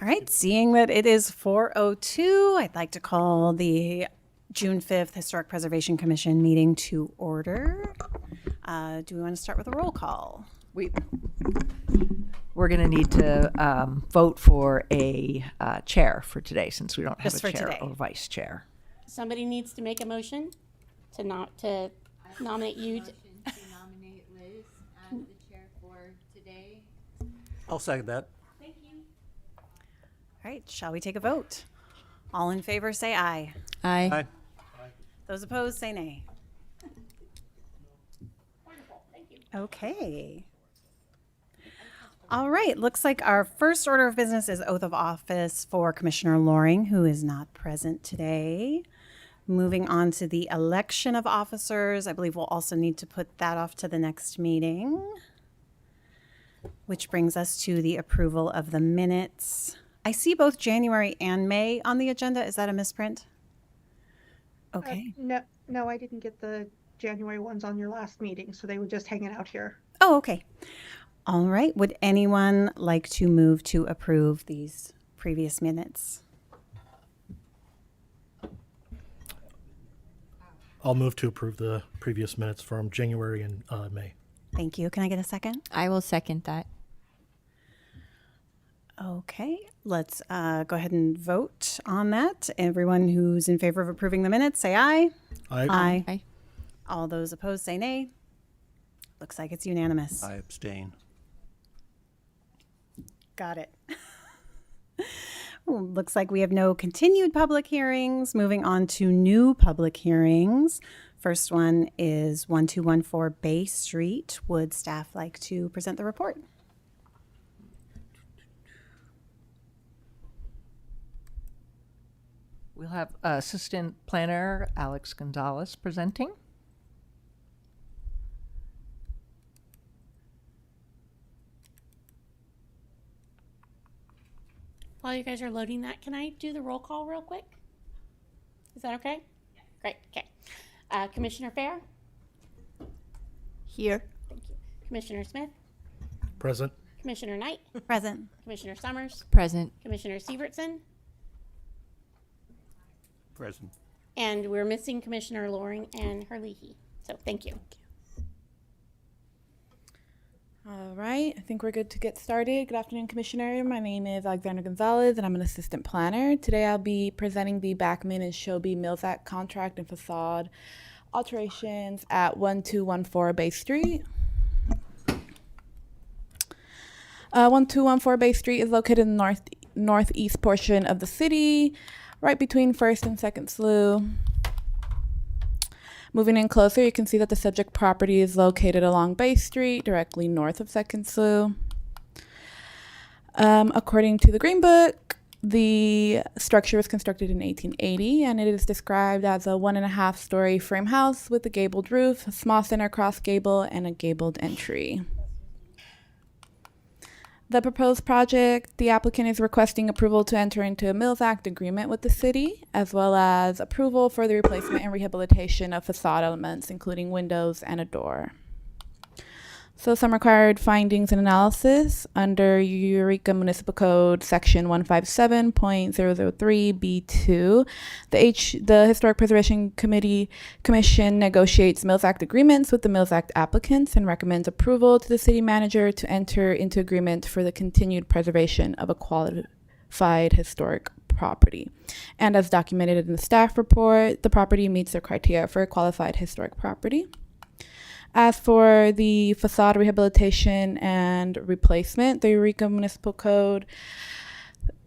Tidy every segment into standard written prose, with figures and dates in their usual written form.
All right, seeing that it is 4:02, I'd like to call the June 5th Historic Preservation Commission meeting to order. Do we want to start with a roll call? We're going to need to vote for a chair for today, since we don't have Just a for chair today. or vice chair. Somebody needs to make a motion to nominate you. Motion to nominate Liz as the chair for today. I'll second that. Thank you. All right, shall we take a vote? All in favor, say aye. Aye. Aye. Those opposed, say nay. Wonderful. Thank you. Okay. All right, looks like our first order of business is oath of office for Commissioner Loring, who is not present today. Moving on to the election of officers, I believe we'll also need to put that off to the next meeting, which brings us to the approval of the minutes. I see both January and May on the agenda. Is that a misprint? Okay. No, I didn't get the January ones on your last meeting, so they were just hanging out here. Oh, okay. All right. Would anyone like to move to approve these previous minutes? I'll move to approve the previous minutes from January and May. Thank you. Can I get a second? I will second that. Okay. Let's go ahead and vote on that. Everyone who's in favor of approving the minutes, say aye. Aye. Aye. All those opposed, say nay. Looks like it's unanimous. I abstain. Got it. Looks like we have no continued public hearings. Moving on to new public hearings. First one is 1214 Bay Street. Would staff like to present the report? We'll have Assistant Planner Alex Gonzalez presenting. While you guys are loading that, can I do the roll call real quick? Is that okay? Yeah. Great. Okay. Commissioner Fair? Here. Thank you. Commissioner Smith? Present. Commissioner Knight? Present. Commissioner Summers? Present. Commissioner Sievertson? Present. And we're missing Commissioner Loring and Herlihy. So thank you. All right, I think we're good to get started. Good afternoon, Commissioner. My name is Alexandra Gonzalez, and I'm an assistant planner. Today I'll be presenting the Backman and Shobe Mills Act contract and facade alterations at 1214 Bay Street. 1214 Bay Street is located in the northeast portion of the city, right between 1st and 2nd Slough. Moving in closer, you can see that the subject property is located along Bay Street, directly north of 2nd Slough. According to the Green Book, the structure was constructed in 1880, and it is described as a 1.5-story frame house with a gabled roof, a small center cross gable, and a gabled entry. The proposed project, the applicant is requesting approval to enter into a Mills Act agreement with the city, as well as approval for the replacement and rehabilitation of facade elements, including windows and a door. So some required findings and analysis under Eureka Municipal Code Section 157.003B2. The Historic Preservation Commission negotiates Mills Act agreements with the Mills Act applicants and recommends approval to the city manager to enter into agreement for the continued preservation of a qualified historic property. And as documented in the staff report, the property meets the criteria for a qualified historic property. As for the facade rehabilitation and replacement, the Eureka Municipal Code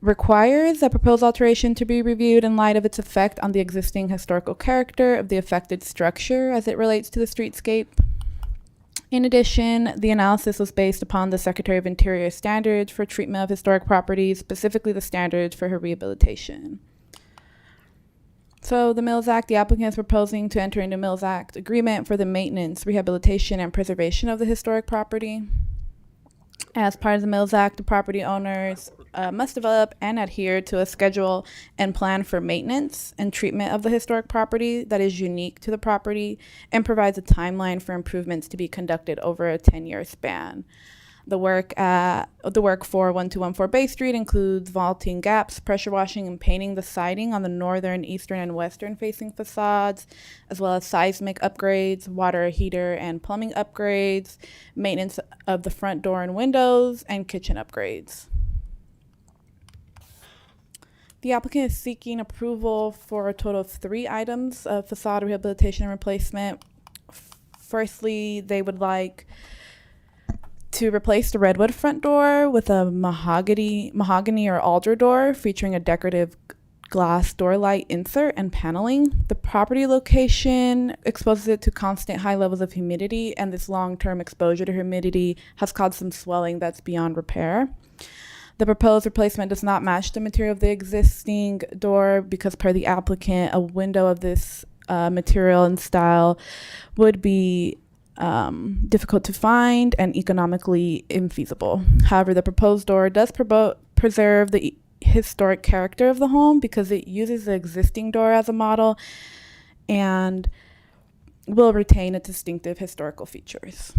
requires a proposed alteration to be reviewed in light of its effect on the existing historical character of the affected structure as it relates to the streetscape. In addition, the analysis was based upon the Secretary of Interior standards for treatment of historic properties, specifically the standards for her rehabilitation. So the Mills Act, the applicant is proposing to enter into Mills Act agreement for the maintenance, rehabilitation, and preservation of the historic property. As part of the Mills Act, the property owners must develop and adhere to a schedule and plan for maintenance and treatment of the historic property that is unique to the property and provides a timeline for improvements to be conducted over a 10-year span. The work for 1214 Bay Street includes vaulting gaps, pressure washing, and painting the siding on the northern, eastern, and western facing facades, as well as seismic upgrades, water heater and plumbing upgrades, maintenance of the front door and windows, and kitchen upgrades. The applicant is seeking approval for a total of 3 items of facade rehabilitation and replacement. Firstly, they would like to replace the redwood front door with a mahogany or alder door featuring a decorative glass door light insert and paneling. The property location exposes it to constant high levels of humidity, and this long-term exposure to humidity has caused some swelling that's beyond repair. The proposed replacement does not match the material of the existing door because, per the applicant, a window of this material and style would be difficult to find and economically infeasible. However, the proposed door does preserve the historic character of the home because it uses the existing door as a model and will retain its distinctive historical features.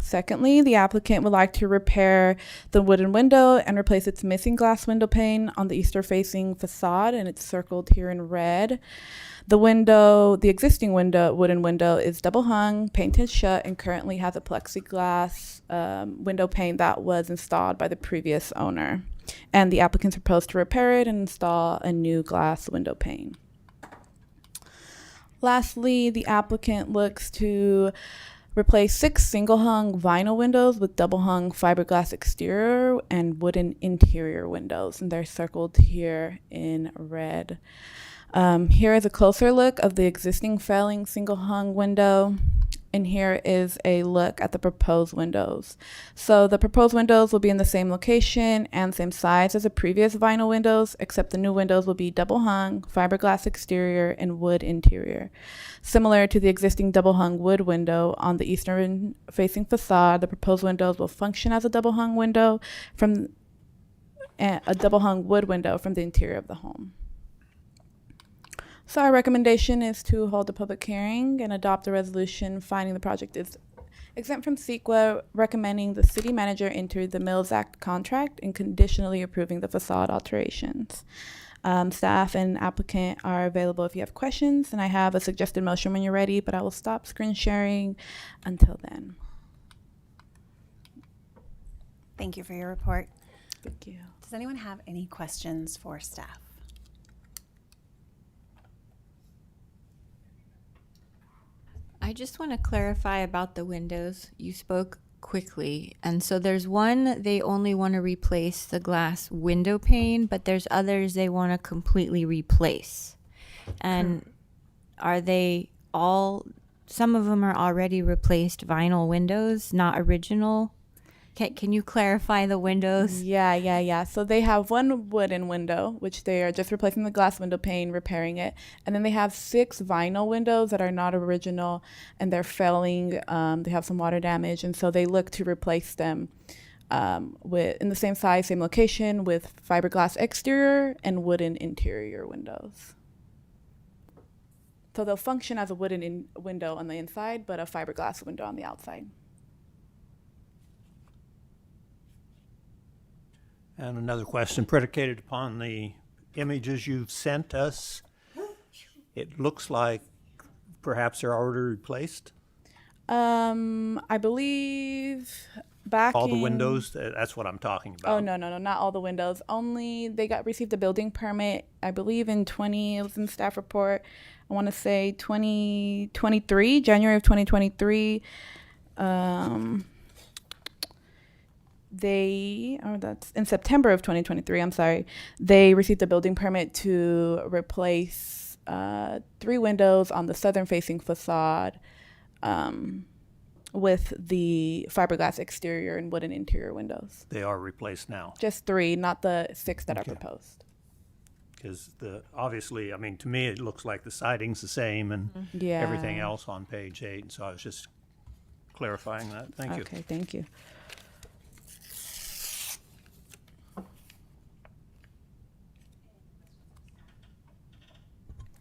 Secondly, the applicant would like to repair the wooden window and replace its missing glass window pane on the eastern-facing facade, and it's circled here in red. The existing wooden window is double hung, painted shut, and currently has a plexiglass window pane that was installed by the previous owner. And the applicant proposed to repair it and install a new glass window pane. Lastly, the applicant looks to replace 6 single-hung vinyl windows with double-hung fiberglass exterior and wooden interior windows, and they're circled here in red. Here is a closer look of the existing failing single-hung window, and here is a look at the proposed windows. So the proposed windows will be in the same location and same size as the previous vinyl windows, except the new windows will be double-hung, fiberglass exterior, and wood interior. Similar to the existing double-hung wood window on the eastern-facing facade, the proposed windows will function as a double-hung wood window from the interior of the home. So our recommendation is to hold a public hearing and adopt a resolution finding the project is exempt from CEQA, recommending the city manager enter the Mills Act contract and conditionally approving the facade alterations. Staff and applicant are available if you have questions, and I have a suggested motion when you're ready, but I will stop screen sharing until then. Thank you for your report. Thank you. Does anyone have any questions for staff? I just want to clarify about the windows. You spoke quickly. And so there's one, they only want to replace the glass window pane, but there's others they want to completely replace. And are they all, some of them are already replaced vinyl windows, not original? Can you clarify the windows? Yeah. So they have one wooden window, which they are just replacing the glass window pane, repairing it. And then they have 6 vinyl windows that are not original and they're failing. They have some water damage. And so they look to replace them in the same size, same location with fiberglass exterior and wooden interior windows. So they'll function as a wooden window on the inside, but a fiberglass window on the outside. And another question predicated upon the images you've sent us. It looks like perhaps they're already replaced. I believe back All the in- windows, that's what I'm talking about. Oh, no, not all the windows. Only they received a building permit, I believe it was in staff report, I want to say 2023, January of 2023. That's in September of 2023, I'm sorry. They received a building permit to replace 3 windows on the southern facing facade with the fiberglass exterior and wooden interior windows. They are replaced now. Just 3, not the 6 that Okay. are proposed. Because obviously, I mean, to me, it looks like the siding's the same and Yeah. everything else on page 8. And so I was just clarifying that. Thank you. Okay, thank you.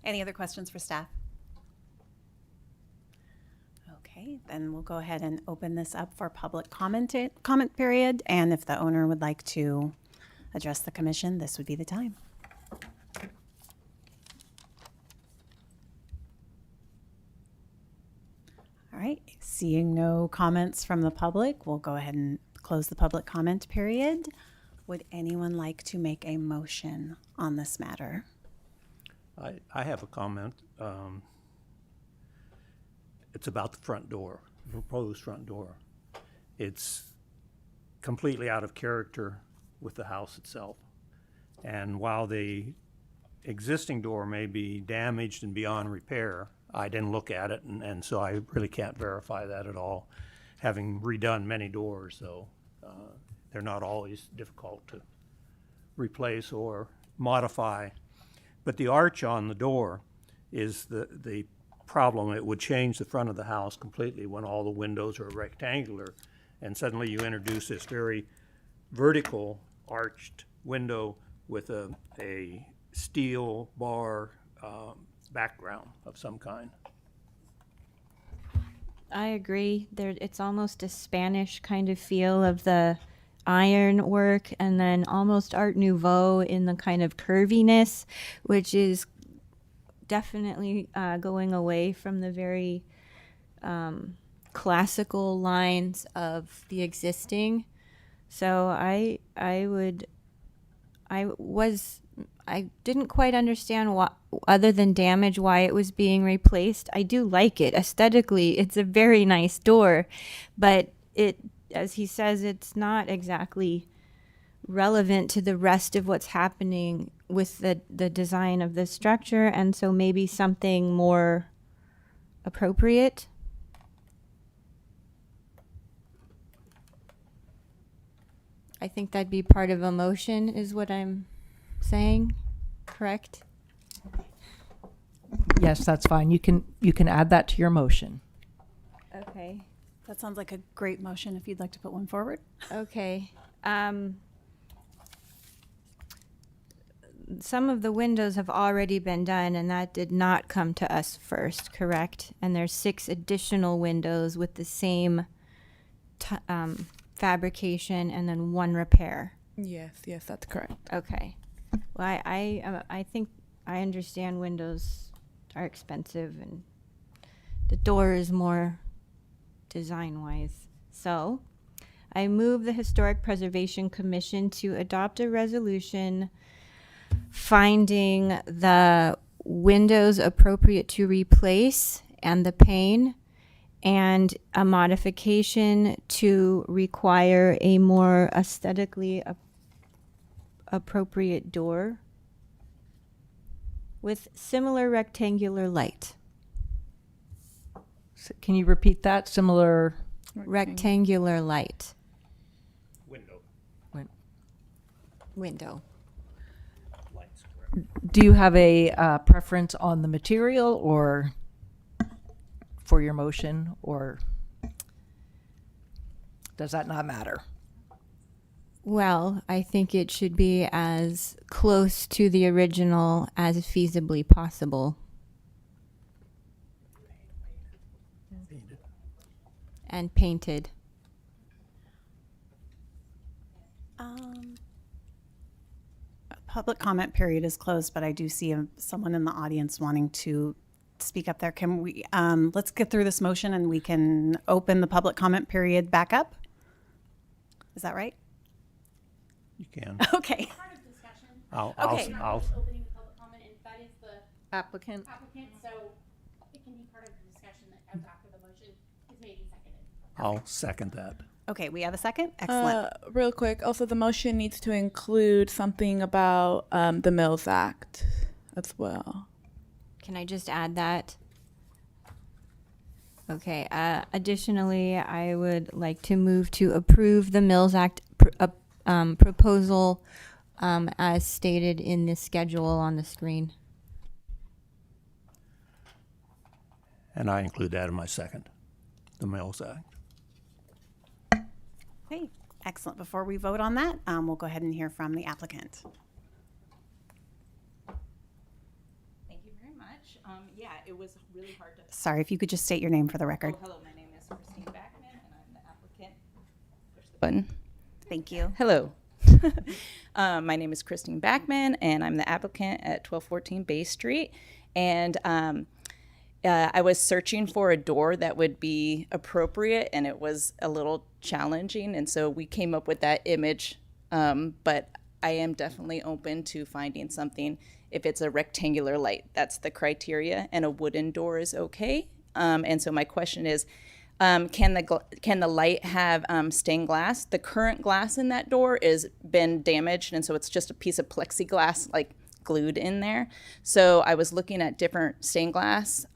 Any other questions for staff? Okay, then we'll go ahead and open this up for public comment period. And if the owner would like to address the commission, this would be the time. All right, seeing no comments from the public, we'll go ahead and close the public comment period. Would anyone like to make a motion on this matter? I have a comment. It's about the front door, the proposed front door. It's completely out of character with the house itself. And while the existing door may be damaged and beyond repair, I didn't look at it, and so I really can't verify that at all. Having redone many doors, though, they're not always difficult to replace or modify. But the arch on the door is the problem. It would change the front of the house completely when all the windows are rectangular, and suddenly you introduce this very vertical arched window with a steel bar background of some kind. I agree. It's almost a Spanish kind of feel of the iron work, and then almost Art Nouveau in the kind of curviness, which is definitely going away from the very classical lines of the existing. So I didn't quite understand what, other than damage, why it was being replaced. I do like it aesthetically. It's a very nice door, but it, as he says, it's not exactly relevant to the rest of what's happening with the design of the structure, and so maybe something more appropriate. I think that'd be part of a motion, is what I'm saying, correct? Yes, that's fine. You can add that to your motion. Okay. That sounds like a great motion if you'd like to put one forward. Okay. Some of the windows have already been done, and that did not come to us first, correct? And there's 6 additional windows with the same fabrication, and then 1 repair. Yes, that's correct. Okay. Well, I think I understand windows are expensive, and the door is more design-wise. So I move the Historic Preservation Commission to adopt a resolution finding the windows appropriate to replace and the pane, and a modification to require a more aesthetically appropriate door with similar rectangular light. So can you repeat that? Similar. Rectangular light. Window. Lights, correct. Do you have a preference on the material or for your motion, or does that not matter? Well, I think it should be as close to the original as feasibly possible. And painted. Public comment period is closed, but I do see someone in the audience wanting to speak up there. Can we, let's get through this motion and we can open the public comment period back up? Is that right? You can. Okay. Part of discussion. Okay. I'll Opening the public comment, and that is the Applicant. applicant, so it can be part of the discussion that comes after the motion is made and seconded. I'll second that. Okay, we have a second? Excellent. Real quick, also the motion needs to include something about the Mills Act as well. Can I just add that? Okay. Additionally, I would like to move to approve the Mills Act proposal as stated in the schedule on the screen. And I include that in my second, the Mills Act. Okay, excellent. Before we vote on that, we'll go ahead and hear from the applicant. Thank you very much. Yeah, it was really hard to. Sorry, if you could just state your name for the record. Oh, hello, my name Thank you. Hello. My name is Christine Backman, and I'm the applicant at 1214 Bay Street. And I was searching for a door that would be appropriate, and it was a little challenging. And so we came up with that image. But I am definitely open to finding something if it's a rectangular light. That's the criteria, and a wooden door is okay. And so my question is, can the light have stained glass? The current glass in that door is been damaged, and so it's just a piece of plexiglass like glued in there. So I was looking at different stained glass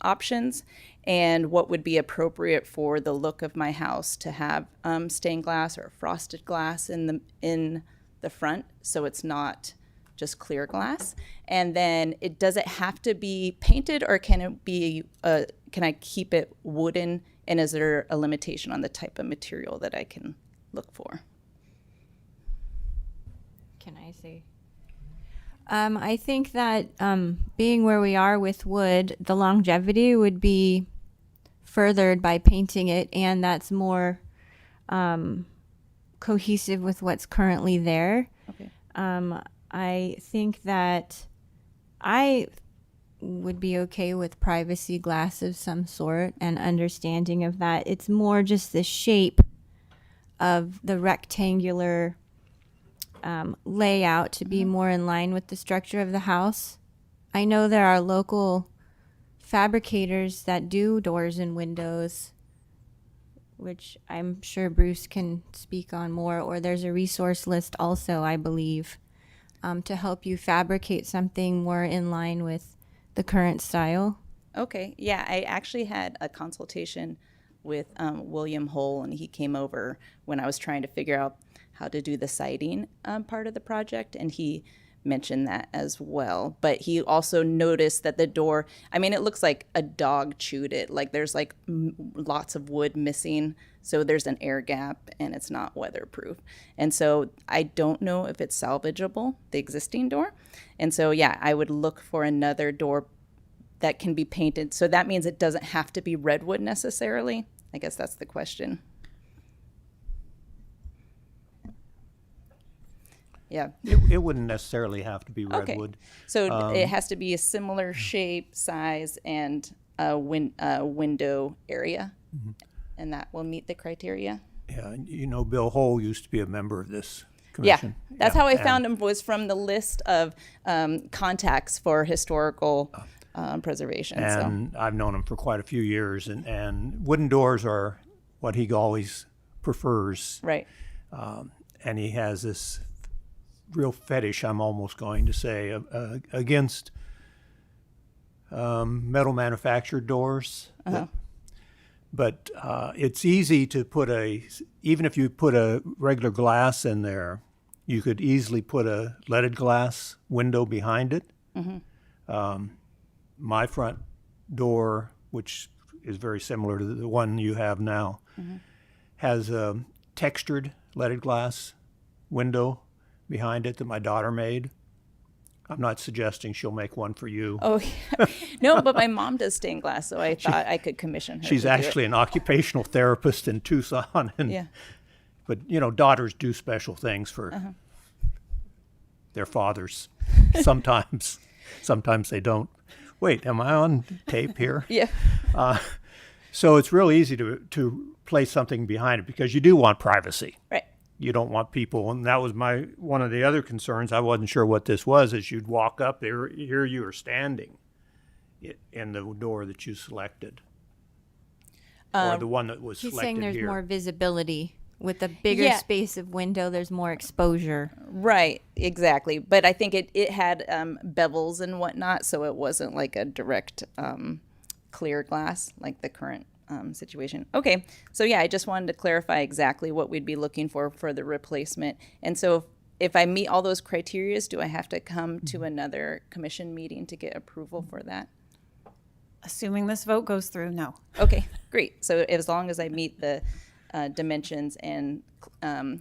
options and what would be appropriate for the look of my house to have stained glass or frosted glass in the front, so it's not just clear glass. And then does it have to be painted, or can it be can I keep it wooden? And is there a limitation on the type of material that I can look for? Can I say? I think that being where we are with wood, the longevity would be furthered by painting it, and that's more cohesive with what's currently there. Okay. I think that I would be okay with privacy glass of some sort and understanding of that. It's more just the shape of the rectangular layout to be more in line with the structure of the house. I know there are local fabricators that do doors and windows, which I'm sure Bruce can speak on more, or there's a resource list also, I believe, to help you fabricate something more in line with the current style. Okay, yeah, I actually had a consultation with William Hull, and he came over when I was trying to figure out how to do the siding part of the project, and he mentioned that as well. But he also noticed that the door, I mean, it looks like a dog chewed it. Like there's like lots of wood missing, so there's an air gap, and it's not weatherproof. And so I don't know if it's salvageable, the existing door. And so, yeah, I would look for another door that can be painted. So that means it doesn't have to be redwood necessarily. I guess that's the question. Yeah. It wouldn't necessarily have to be Okay. redwood. So it has to be a similar shape, size, and window area, and that will meet the criteria. Yeah, you know, Bill Hull used to be a member of this Yeah, commission. that's Yeah, how I and- found him, was from the list of contacts for historical preservation. So And I've known him for quite a few years, and wooden doors are what he always prefers. right. And he has this real fetish, I'm almost going to say, against metal manufactured doors. But it's easy to put even if you put a regular glass in there, you could easily put a leaded glass window behind it. My front door, which is very similar to the one you have now, has a textured leaded glass window behind it that my daughter made. I'm not suggesting she'll make one for you. Oh, yeah. No, but my mom does stained glass, so I thought I could commission her. She's to do it. actually an occupational therapist in Tucson, and Yeah. but you know, daughters do special things for their fathers. Sometimes they don't. Wait, am I on tape here? Yeah. So it's real easy to place something behind it because you do want privacy. Right. You don't want people, and that was one of the other concerns. I wasn't sure what this was. Is you'd walk up there, here you are standing in the door that you selected, or the one that was He's selected saying there's here. more visibility. With a bigger Yeah. space of window, there's more exposure. Right, exactly. But I think it had bevels and whatnot, so it wasn't like a direct clear glass like the current situation. Okay, so yeah, I just wanted to clarify exactly what we'd be looking for the replacement. And so if I meet all those criteria, do I have to come to another commission meeting to get approval for that? Assuming this vote goes through, no. Okay, great. So as long as I meet the dimensions and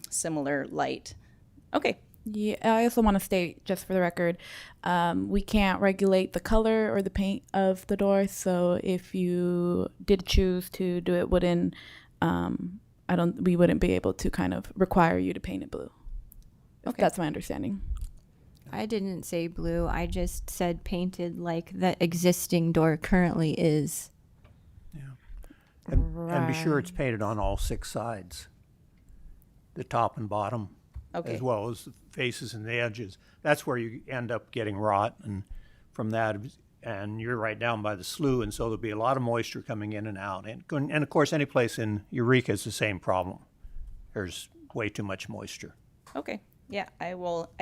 similar light. Okay, Yeah, I also want to state, just for the record, we can't regulate the color or the paint of the door. So if you did choose to do it wooden, we wouldn't be able to kind of require you to paint it blue. Okay. That's my understanding. I didn't say blue. I just said painted like the existing door currently is. And be sure it's painted on all 6 sides, the top and bottom, Okay. as well as the faces and the edges. That's where you end up getting rot, and from that, and you're right down by the slough, and so there'll be a lot of moisture coming in and out. And of course, any place in Eureka is the same problem. There's way too much moisture. Okay. Yeah, I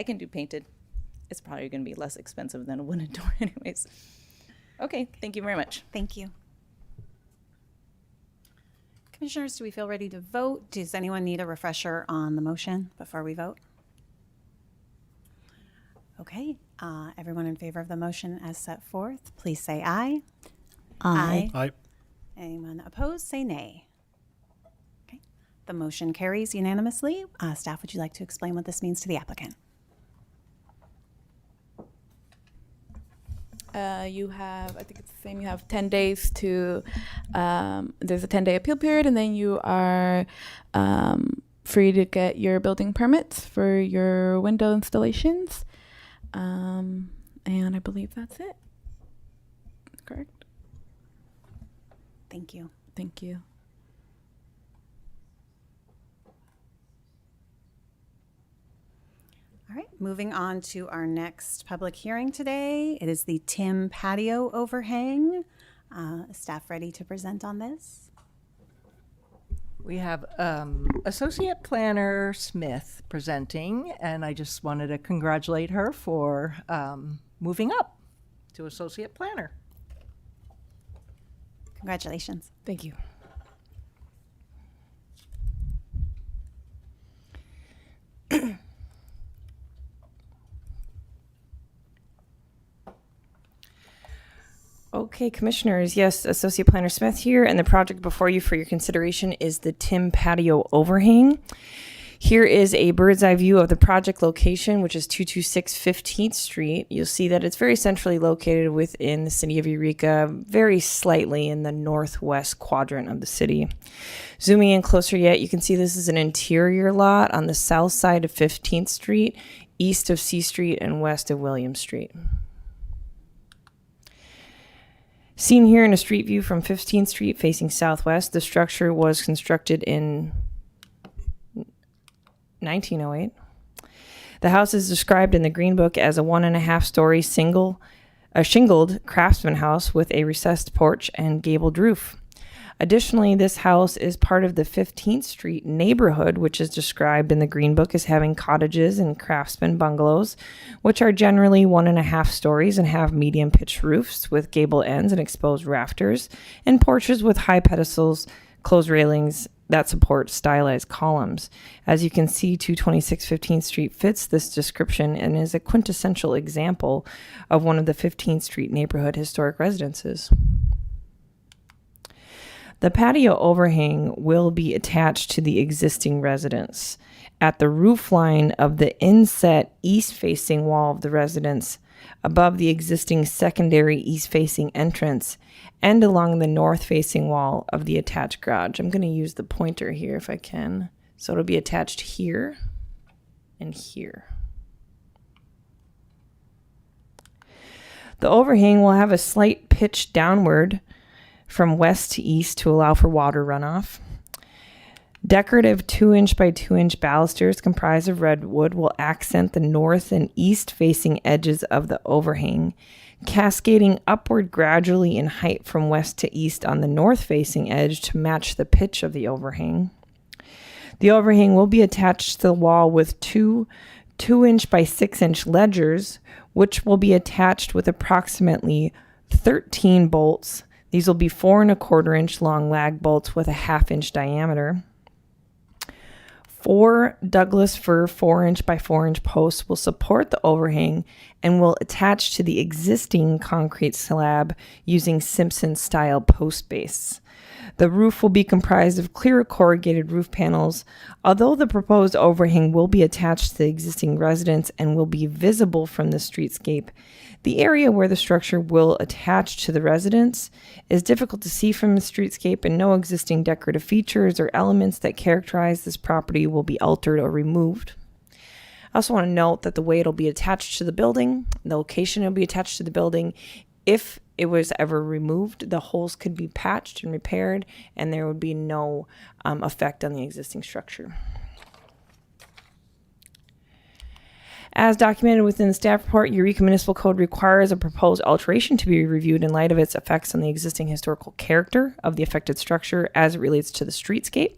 can do painted. It's probably going to be less expensive than a wooden door anyways. Okay, thank you very much. Thank you. Commissioners, do we feel ready to vote? Does anyone need a refresher on the motion before we vote? Okay, everyone in favor of the motion as set forth, please say aye. Aye. Anyone opposed, say nay. Okay, the motion carries unanimously. Staff, would you like to explain what this means to the applicant? You have, I think it's the same, you have 10 days to, there's a 10-day appeal period, and then you are free to get your building permits for your window installations. And I believe that's it. Correct? Thank you. Thank you. All right, moving on to our next public hearing today. It is the Timm Patio Overhang. Staff ready to present on this? We have Associate Planner Smith presenting, and I just wanted to congratulate her for moving up to Associate Planner. Congratulations. Thank you. Okay, Commissioners, yes, Associate Planner Smith here, and the project before you for your consideration is the Timm Patio Overhang. Here is a bird's eye view of the project location, which is 226 15th Street. You'll see that it's very centrally located within the city of Eureka, very slightly in the northwest quadrant of the city. Zooming in closer yet, you can see this is an interior lot on the south side of 15th Street, east of C Street, and west of William Street. Seen here in a street view from 15th Street facing southwest, the structure was constructed in 1908. The house is described in the Green Book as a 1.5-story shingled craftsman house with a recessed porch and gabled roof. Additionally, this house is part of the 15th Street neighborhood, which is described in the Green Book as having cottages and craftsman bungalows, which are generally 1.5 stories and have medium pitched roofs with gable ends and exposed rafters, and porches with high pedestals, closed railings that support stylized columns. As you can see, 226 15th Street fits this description and is a quintessential example of one of the 15th Street neighborhood historic residences. The patio overhang will be attached to the existing residence at the roof line of the inset east-facing wall of the residence, above the existing secondary east-facing entrance, and along the north-facing wall of the attached garage. I'm going to use the pointer here if I can. So it'll be attached here and here. The overhang will have a slight pitch downward from west to east to allow for water runoff. Decorative 2-inch by 2-inch balusters comprised of redwood will accent the north and east facing edges of the overhang, cascading upward gradually in height from west to east on the north facing edge to match the pitch of the overhang. The overhang will be attached to the wall with two 2-inch by 6-inch ledgers, which will be attached with approximately 13 bolts. These will be 4 1/4-inch long lag bolts with a 1/2-inch diameter. 4 Douglas fir 4-inch by 4-inch posts will support the overhang and will attach to the existing concrete slab using Simpson-style post base. The roof will be comprised of clear corrugated roof panels. Although the proposed overhang will be attached to the existing residence and will be visible from the streetscape, the area where the structure will attach to the residence is difficult to see from the streetscape, and no existing decorative features or elements that characterize this property will be altered or removed. I also want to note that the way it'll be attached to the building, the location it'll be attached to the building, if it was ever removed, the holes could be patched and repaired, and there would be no effect on the existing structure. As documented within the staff report, Eureka Municipal Code requires a proposed alteration to be reviewed in light of its effects on the existing historical character of the affected structure as it relates to the streetscape.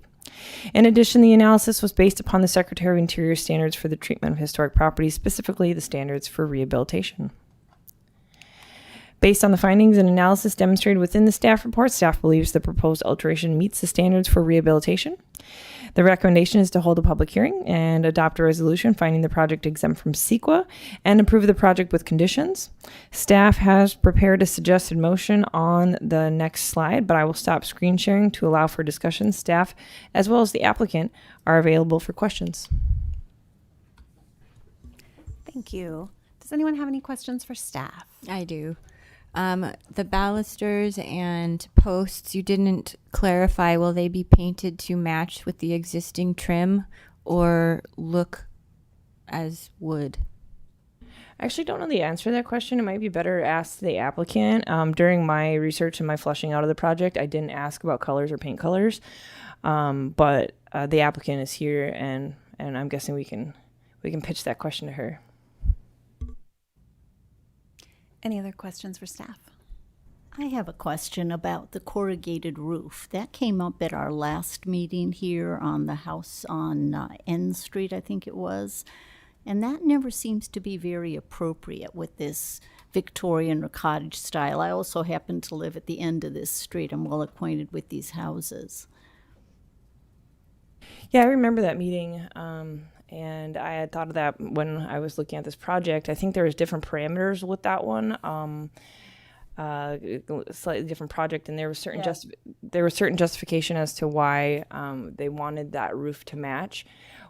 In addition, the analysis was based upon the Secretary of Interior standards for the treatment of historic properties, specifically the standards for rehabilitation. Based on the findings and analysis demonstrated within the staff report, staff believes the proposed alteration meets the standards for rehabilitation. The recommendation is to hold a public hearing and adopt a resolution finding the project exempt from CEQA and approve the project with conditions. Staff has prepared a suggested motion on the next slide, but I will stop screen sharing to allow for discussion. Staff, as well as the applicant, are available for questions. Thank you. Does anyone have any questions for staff? I do. The balusters and posts, you didn't clarify, will they be painted to match with the existing trim or look as wood? I actually don't know the answer to that question. It might be better asked the applicant. During my research and my fleshing out of the project, I didn't ask about colors or paint colors, but the applicant is here, and I'm guessing we can pitch that question to her. Any other questions for staff? I have a question about the corrugated roof. That came up at our last meeting here on the house on N Street, I think it was. And that never seems to be very appropriate with this Victorian or cottage style. I also happen to live at the end of this street. I'm well acquainted with these houses. Yeah, I remember that meeting. And I had thought of that when I was looking at this project. I think there was different parameters with that one, slightly different project, and there was certain justification as to why they wanted that roof to match.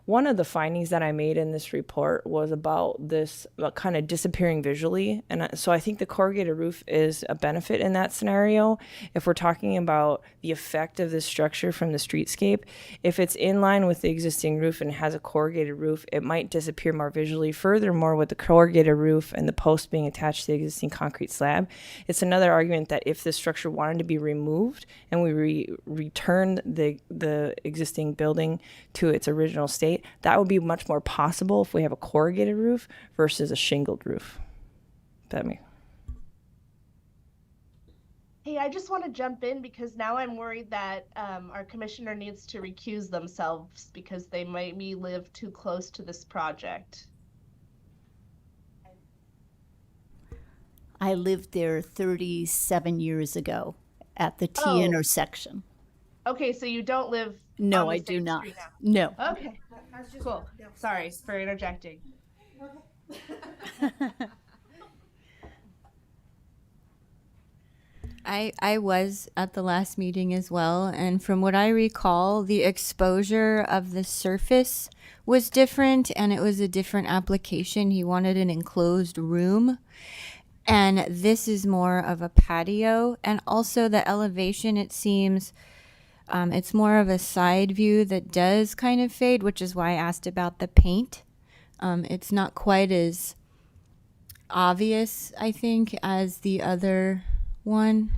One of the findings that I made in this report was about this kind of disappearing visually. And so I think the corrugated roof is a benefit in that scenario. If we're talking about the effect of this structure from the streetscape, if it's in line with the existing roof and has a corrugated roof, it might disappear more visually. Furthermore, with the corrugated roof and the post being attached to the existing concrete slab, it's another argument that if this structure wanted to be removed and we returned the existing building to its original state, that would be much more possible if we have a corrugated roof versus a shingled roof. Hey, I just want to jump in because now I'm worried that our commissioner needs to recuse themselves because they might live too close to this project. I lived there 37 years ago at the T intersection. Okay, so you don't live No, on the I same do not. street now. No. Okay, cool. Sorry for interjecting. I was at the last meeting as well, and from what I recall, the exposure of the surface was different, and it was a different application. He wanted an enclosed room, and this is more of a patio, and also the elevation, it seems, it's more of a side view that does kind of fade, which is why I asked about the paint. It's not quite as obvious, I think, as the other one.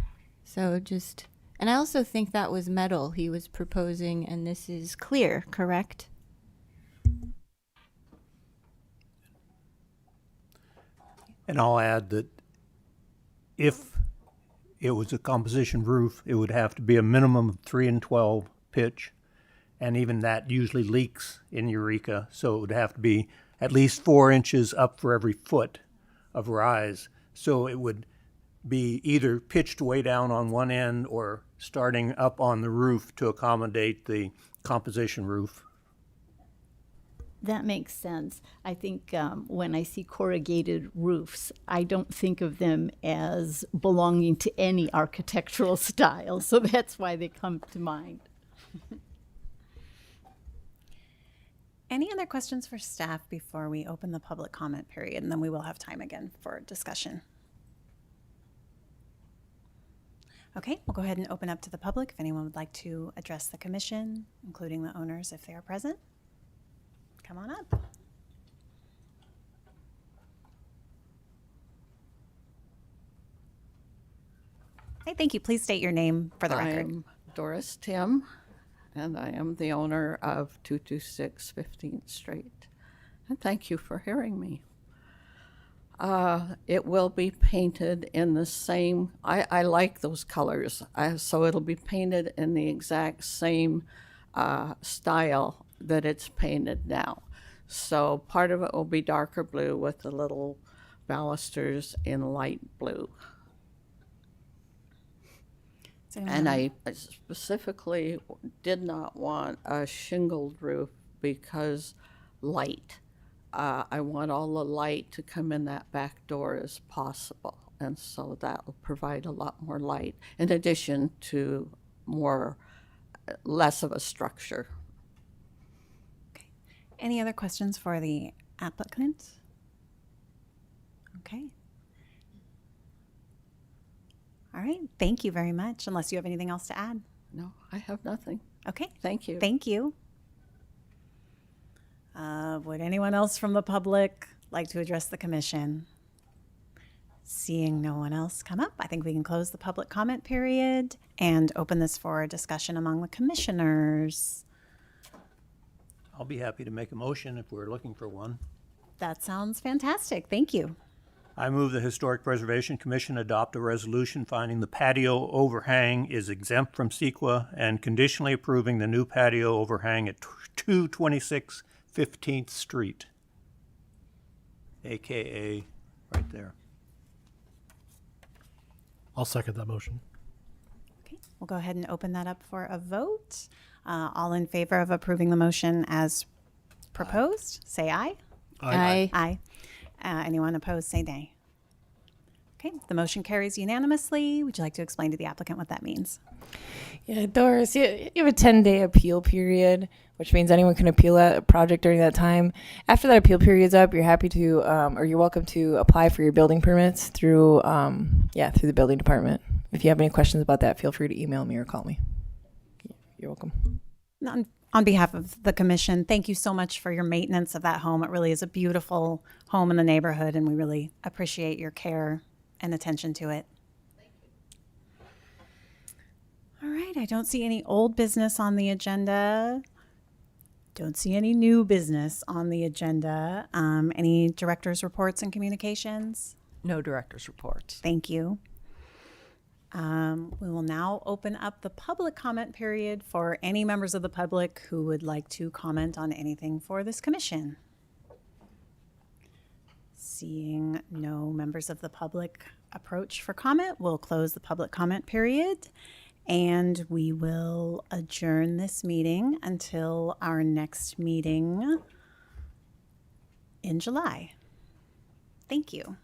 So just, and I also think that was metal he was proposing, and this is clear, correct? And I'll add that if it was a composition roof, it would have to be a minimum of 3 and 12 pitch, and even that usually leaks in Eureka, so it would have to be at least 4 inches up for every foot of rise. So it would be either pitched way down on one end or starting up on the roof to accommodate the composition roof. That makes sense. I think when I see corrugated roofs, I don't think of them as belonging to any architectural style, so that's why they come to mind. Any other questions for staff before we open the public comment period? And then we will have time again for discussion. Okay, we'll go ahead and open up to the public if anyone would like to address the commission, including the owners if they are present. Come on up. Hey, thank you. Please state your name for the record. I'm Doris Timm, and I am the owner of 226 15th Street. And thank you for hearing me. It will be painted in the same, I like those colors, so it'll be painted in the exact same style that it's painted now. So part of it will be darker blue with the little balusters in light blue. And I specifically did not want a shingled roof because light. I want all the light to come in that back door as possible. And so that will provide a lot more light in addition to less of a structure. Okay. Any other questions for the applicant? Okay. All right. Thank you very much. Unless you have anything else to add. No, I have nothing. Okay. Thank you. Thank you. Would anyone else from the public like to address the commission? Seeing no one else come up, I think we can close the public comment period and open this for a discussion among the commissioners. I'll be happy to make a motion if we're looking for one. That sounds fantastic. Thank you. I move the Historic Preservation Commission adopt a resolution finding the patio overhang is exempt from CEQA and conditionally approving the new patio overhang at 226 15th Street, AKA right there. I'll second that motion. Okay, we'll go ahead and open that up for a vote. All in favor of approving the motion as proposed, say aye. Aye. Aye. Anyone opposed, say nay. Okay, the motion carries unanimously. Would you like to explain to the applicant what that means? Yeah, Doris, you have a 10-day appeal period, which means anyone can appeal that project during that time. After that appeal period's up, you're happy to, or you're welcome to apply for your building permits through the building department. If you have any questions about that, feel free to email me or call me. You're welcome. On behalf of the commission, thank you so much for your maintenance of that home. It really is a beautiful home in the neighborhood, and we really appreciate your care and attention to it. All right, I don't see any old business on the agenda. Don't see any new business on the agenda. Any director's reports and communications? No director's reports. Thank you. We will now open up the public comment period for any members of the public who would like to comment on anything for this commission. Seeing no members of the public approach for comment, we'll close the public comment period and we will adjourn this meeting until our next meeting in July. Thank you.